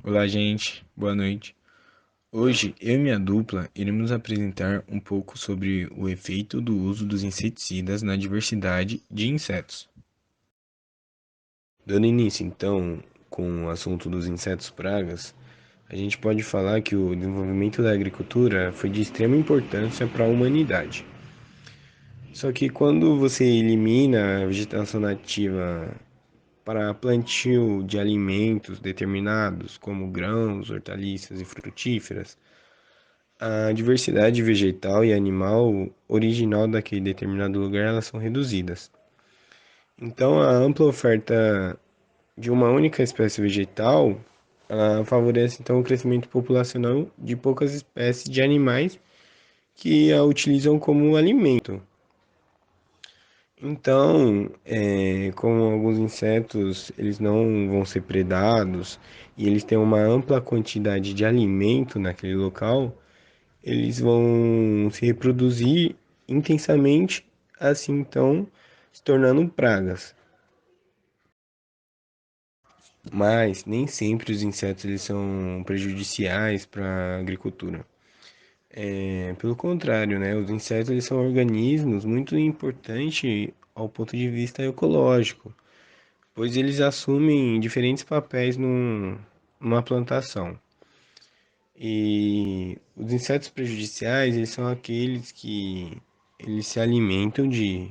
Olá, gente. Boa noite. Hoje, eu e minha dupla iremos apresentar um pouco sobre o efeito do uso dos inseticidas na diversidade de insetos. Dando início, então, com o assunto dos insetos pragas, a gente pode falar que o desenvolvimento da agricultura foi de extrema importância para a humanidade. Só que quando você elimina a vegetação nativa para plantio de alimentos determinados, como grãos, hortaliças e frutíferas, a diversidade vegetal e animal original daquele determinado lugar, elas são reduzidas. Então, a ampla oferta de uma única espécie vegetal, ela favorece então o crescimento populacional de poucas espécies de animais que a utilizam como alimento. Então, como alguns insetos, eles não vão ser predados e eles têm uma ampla quantidade de alimento naquele local, eles vão se reproduzir intensamente, assim então se tornando pragas. Mas nem sempre os insetos eles são prejudiciais para a agricultura. Pelo contrário, né? Os insetos eles são organismos muito importantes ao ponto de vista ecológico, pois eles assumem diferentes papéis numa plantação. E os insetos prejudiciais, eles são aqueles que eles se alimentam de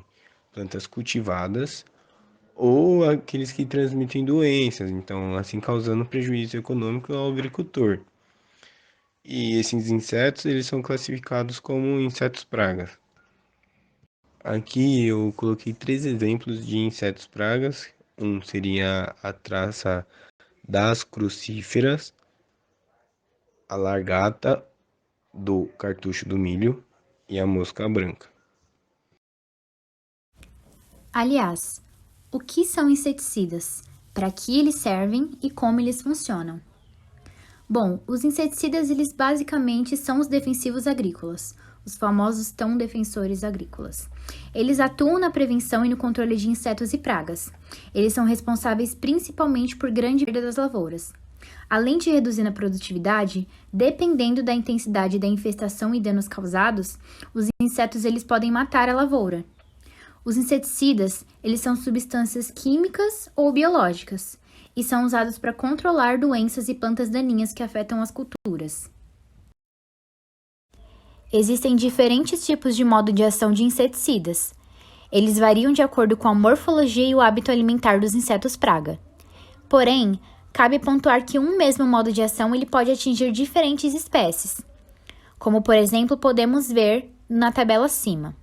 plantas cultivadas ou aqueles que transmitem doenças, então assim causando prejuízo econômico ao agricultor. E esses insetos, eles são classificados como insetos pragas. Aqui eu coloquei três exemplos de insetos pragas. Um seria a traça das crucíferas, a largata do cartucho do milho e a mosca branca. Aliás, o que são inseticidas? Para que eles servem e como eles funcionam? Bom, os inseticidas eles basicamente são os defensivos agrícolas, os famosos tão defensores agrícolas. Eles atuam na prevenção e no controle de insetos e pragas. Eles são responsáveis principalmente por grande perda das lavouras. Além de reduzir a produtividade, dependendo da intensidade da infestação e danos causados, os insetos eles podem matar a lavoura. Os inseticidas, eles são substâncias químicas ou biológicas e são usados para controlar doenças e plantas daninhas que afetam as culturas. Existem diferentes tipos de modo de ação de inseticidas. Eles variam de acordo com a morfologia e o hábito alimentar dos insetos praga. Porém, cabe pontuar que um mesmo modo de ação ele pode atingir diferentes espécies, como por exemplo podemos ver na tabela acima.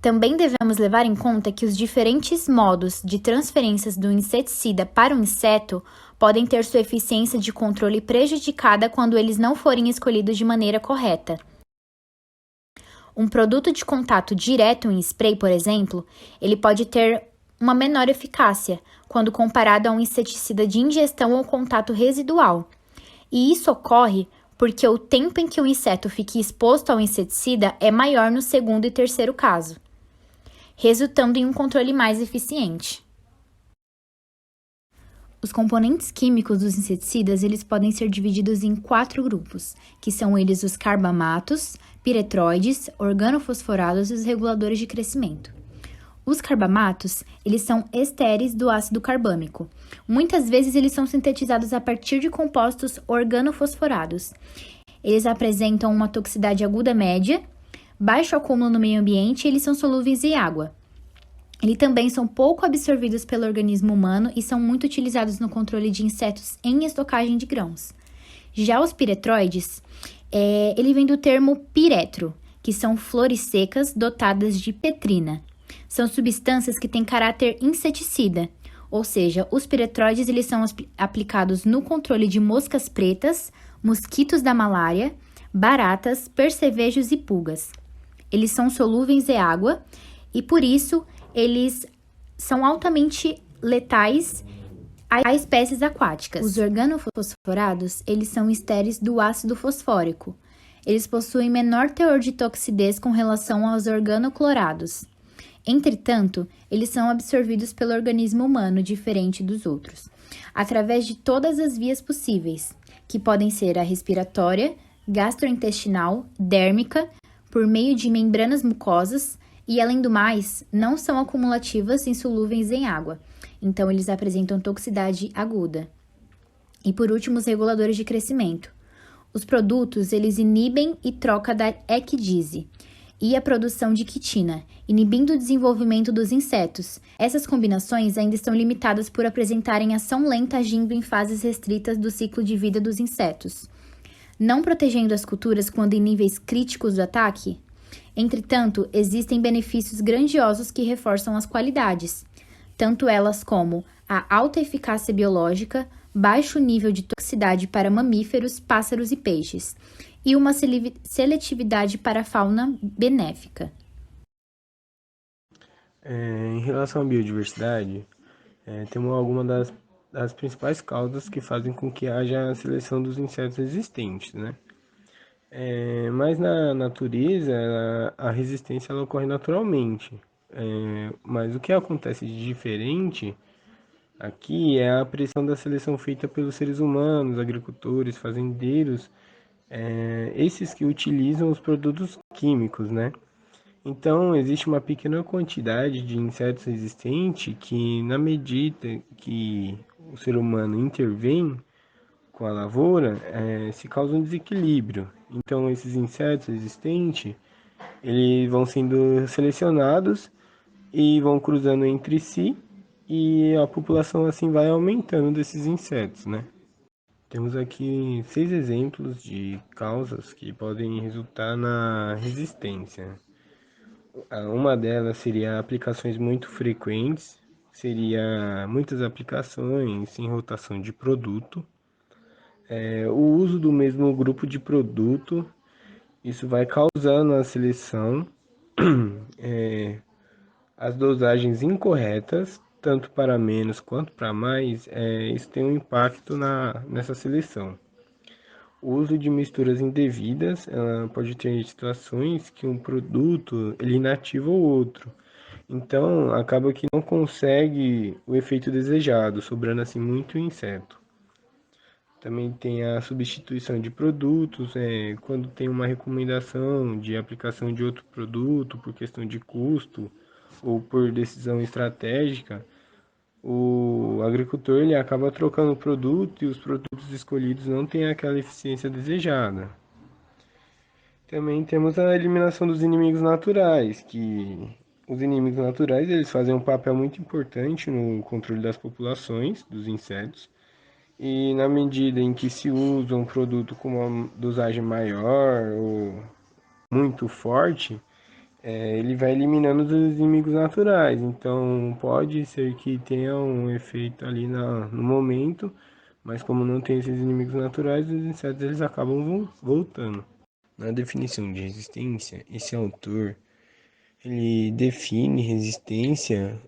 Também devemos levar em conta que os diferentes modos de transferências do inseticida para o inseto podem ter sua eficiência de controle prejudicada quando eles não forem escolhidos de maneira correta. Um produto de contato direto em spray, por exemplo, ele pode ter uma menor eficácia quando comparado a um inseticida de ingestão ou contato residual. E isso ocorre porque o tempo em que o inseto fique exposto ao inseticida é maior no segundo e terceiro caso, resultando em um controle mais eficiente. Os componentes químicos dos inseticidas eles podem ser divididos em 4 grupos, que são eles os carbamatos, piretroides, organofosforados e os reguladores de crescimento. Os carbamatos, eles são estéreis do ácido carbâmico. Muitas vezes eles são sintetizados a partir de compostos organofosforados. Eles apresentam uma toxicidade aguda média, baixo acúmulo no meio ambiente e eles são solúveis em água. Eles também são pouco absorvidos pelo organismo humano e são muito utilizados no controle de insetos em estocagem de grãos. Já os piretroides, ele vem do termo piretro, que são flores secas dotadas de petrina. São substâncias que têm caráter inseticida, ou seja, os piretroides eles são aplicados no controle de moscas pretas, mosquitos da malária, baratas, percevejos e pulgas. Eles são solúveis em água e, por isso, eles são altamente letais a espécies aquáticas. Os organofosforados, eles são estéreis do ácido fosfórico. Eles possuem menor teor de toxidez com relação aos organoclorados. Entretanto, eles são absorvidos pelo organismo humano, diferente dos outros. através de todas as vias possíveis, que podem ser a respiratória, gastrointestinal, dérmica, por meio de membranas mucosas e, além do mais, não são acumulativas insolúveis em água, então eles apresentam toxicidade aguda. E por último, os reguladores de crescimento. Os produtos, eles inibem e troca da equidise e a produção de quitina, inibindo o desenvolvimento dos insetos. Essas combinações ainda estão limitadas por apresentarem ação lenta agindo em fases restritas do ciclo de vida dos insetos, não protegendo as culturas quando em níveis críticos do ataque. Entretanto, existem benefícios grandiosos que reforçam as qualidades, tanto elas como a alta eficácia biológica, baixo nível de toxicidade para mamíferos, pássaros e peixes, e uma seletividade para a fauna benéfica. Em relação à biodiversidade, temos algumas das principais causas que fazem com que haja a seleção dos insetos existentes, né? Mas na natureza, a resistência ela ocorre naturalmente. Mas o que acontece de diferente aqui é a pressão da seleção feita pelos seres humanos, agricultores, fazendeiros, esses que utilizam os produtos químicos, né? Então, existe uma pequena quantidade de insetos resistentes que, na medida que o ser humano intervém com a lavoura, se causa um desequilíbrio. Então, esses insetos resistentes, eles vão sendo selecionados e vão cruzando entre si e a população assim vai aumentando desses insetos, né? Temos aqui 6 exemplos de causas que podem resultar na resistência. Uma delas seria aplicações muito frequentes, seria muitas aplicações em rotação de produto, o uso do mesmo grupo de produto, isso vai causando a seleção, as dosagens incorretas, tanto para menos quanto para mais, isso tem um impacto nessa seleção. O uso de misturas indevidas pode ter situações que um produto ele inativa o outro. Então, acaba que não consegue o efeito desejado, sobrando assim muito inseto. Também tem a substituição de produtos, quando tem uma recomendação de aplicação de outro produto por questão de custo ou por decisão estratégica, o agricultor ele acaba trocando o produto e os produtos escolhidos não têm aquela eficiência desejada. Também temos a eliminação dos inimigos naturais, que os inimigos naturais eles fazem um papel muito importante no controle das populações dos insetos. E na medida em que se usa um produto com uma dosagem maior ou muito forte, ele vai eliminando os inimigos naturais. Então pode ser que tenha um efeito ali no momento, mas como não tem esses inimigos naturais, os insetos eles acabam voltando. Na definição de resistência, esse autor ele define resistência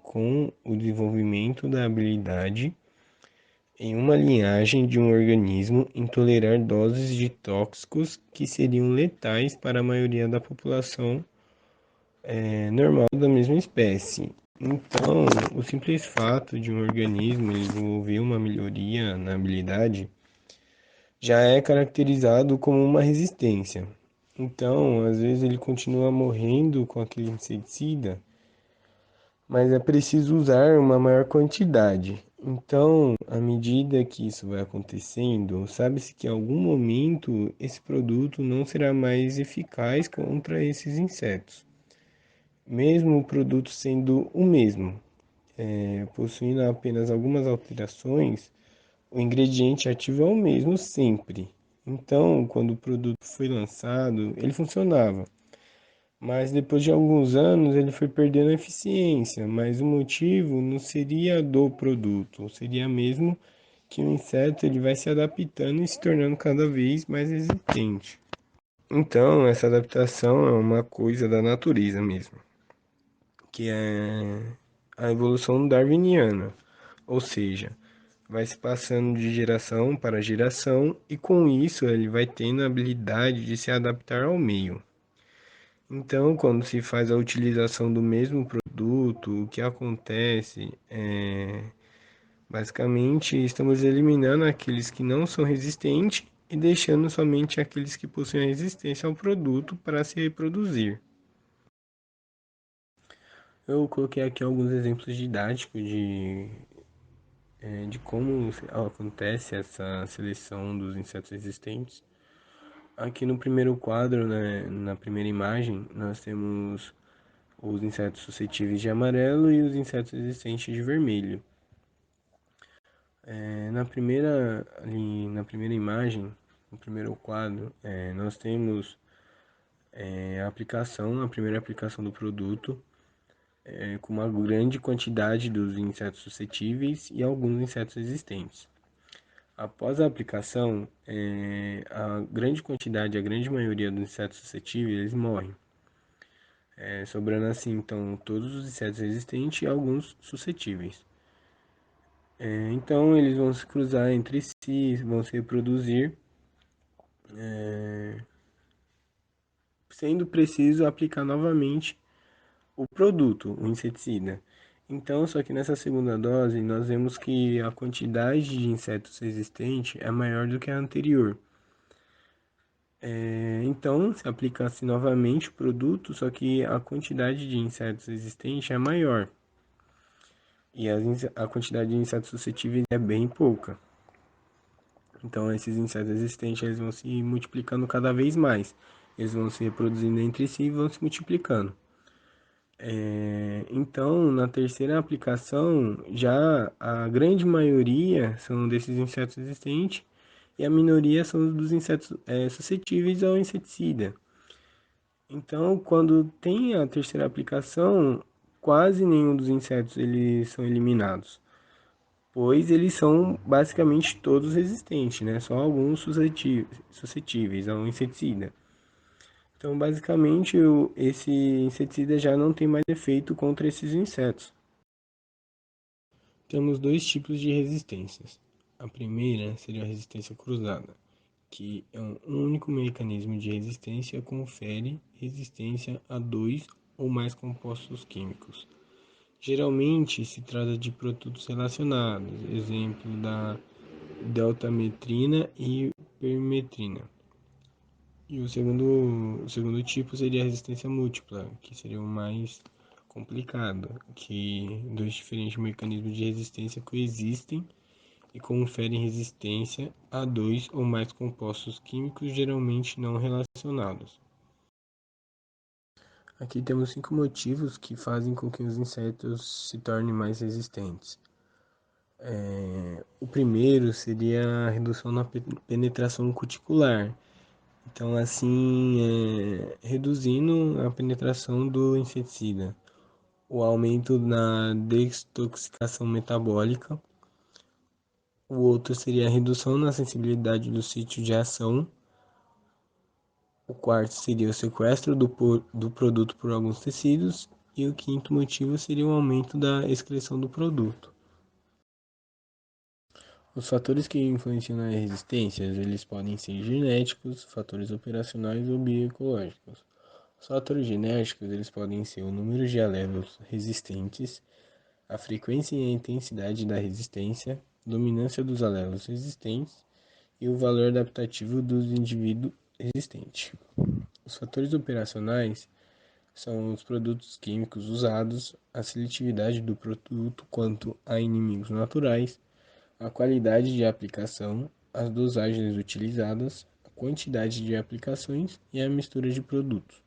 com o desenvolvimento da habilidade em uma linhagem de um organismo em tolerar doses de tóxicos que seriam letais para a maioria da população normal da mesma espécie. Então, o simples fato de um organismo desenvolver uma melhoria na habilidade já é caracterizado como uma resistência. Então, às vezes ele continua morrendo com aquele inseticida, mas é preciso usar uma maior quantidade. Então, à medida que isso vai acontecendo, sabe-se que em algum momento esse produto não será mais eficaz contra esses insetos, mesmo o produto sendo o mesmo, possuindo apenas algumas alterações, o ingrediente ativo é o mesmo sempre. Então, quando o produto foi lançado, ele funcionava. Mas depois de alguns anos ele foi perdendo eficiência, mas o motivo não seria do produto, seria mesmo que o inseto ele vai se adaptando e se tornando cada vez mais resistente. Então, essa adaptação é uma coisa da natureza mesmo, que é a evolução darwiniana, ou seja, vai se passando de geração para geração e com isso ele vai tendo a habilidade de se adaptar ao meio. Então, quando se faz a utilização do mesmo produto, o que acontece Basicamente, estamos eliminando aqueles que não são resistentes e deixando somente aqueles que possuem resistência ao produto para se reproduzir. Eu coloquei aqui alguns exemplos didáticos de como acontece essa seleção dos insetos resistentes. Aqui no primeiro quadro, né, na primeira imagem, nós temos os insetos suscetíveis de amarelo e os insetos resistentes de vermelho. Na primeira imagem, no primeiro quadro, nós temos a primeira aplicação do produto, com uma grande quantidade dos insetos suscetíveis e alguns insetos resistentes. Após a aplicação, a grande quantidade, a grande maioria dos insetos suscetíveis, eles morrem. Sobrando assim, então, todos os insetos resistentes e alguns suscetíveis. Então, eles vão se cruzar entre si, vão se reproduzir, sendo preciso aplicar novamente o produto, o inseticida. Então, só que nessa segunda dose, nós vemos que a quantidade de insetos resistentes é maior do que a anterior. Então, se aplica-se novamente o produto, só que a quantidade de insetos existentes é maior. E a quantidade de insetos suscetíveis é bem pouca. Então, esses insetos existentes eles vão se multiplicando cada vez mais. Eles vão se reproduzindo entre si e vão se multiplicando. Então, na terceira aplicação, já a grande maioria são desses insetos existentes e a minoria são dos insetos suscetíveis ao inseticida. Então, quando tem a terceira aplicação, quase nenhum dos insetos eles são eliminados, pois eles são basicamente todos resistentes, né? Só alguns suscetíveis ao inseticida. Então, basicamente, esse inseticida já não tem mais efeito contra esses insetos. Temos dois tipos de resistências. A primeira seria a resistência cruzada, que é um único mecanismo de resistência confere resistência a dois ou mais compostos químicos. Geralmente se trata de produtos relacionados, exemplo da deltametrina e permetrina. E o segundo tipo seria a resistência múltipla, que seria o mais complicado, que dois diferentes mecanismos de resistência coexistem e conferem resistência a dois ou mais compostos químicos geralmente não relacionados. Aqui temos 5 motivos que fazem com que os insetos se tornem mais resistentes. O primeiro seria a redução na penetração cuticular. Então, assim, reduzindo a penetração do inseticida. O aumento na detoxificação metabólica. O outro seria a redução na sensibilidade do sítio de ação. O quarto seria o sequestro do produto por alguns tecidos. E o quinto motivo seria o aumento da excreção do produto. Os fatores que influenciam na resistência, eles podem ser genéticos, fatores operacionais ou bioecológicos. Os fatores genéticos, eles podem ser o número de alélos resistentes, a frequência e a intensidade da resistência, dominância dos alelos resistentes e o valor adaptativo dos indivíduos resistentes. Os fatores operacionais são os produtos químicos usados, a seletividade do produto quanto a inimigos naturais, a qualidade de aplicação, as dosagens utilizadas, a quantidade de aplicações e a mistura de produtos.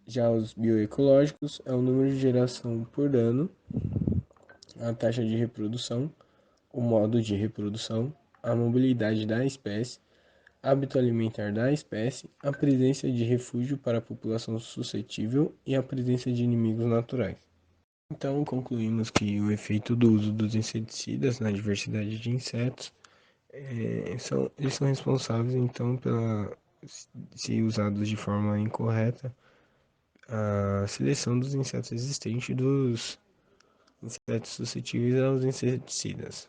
Já os bioecológicos é o número de geração por ano, a taxa de reprodução, o modo de reprodução, a mobilidade da espécie, hábito alimentar da espécie, a presença de refúgio para a população suscetível e a presença de inimigos naturais. Então, concluímos que o efeito do uso dos inseticidas na diversidade de insetos eles são responsáveis, então, se usados de forma incorreta, a seleção dos insetos existentes e dos insetos suscetíveis aos inseticidas.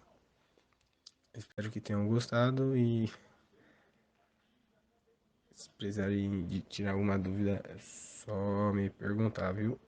Espero que tenham gostado e se precisarem de tirar alguma dúvida, é só me perguntar, viu?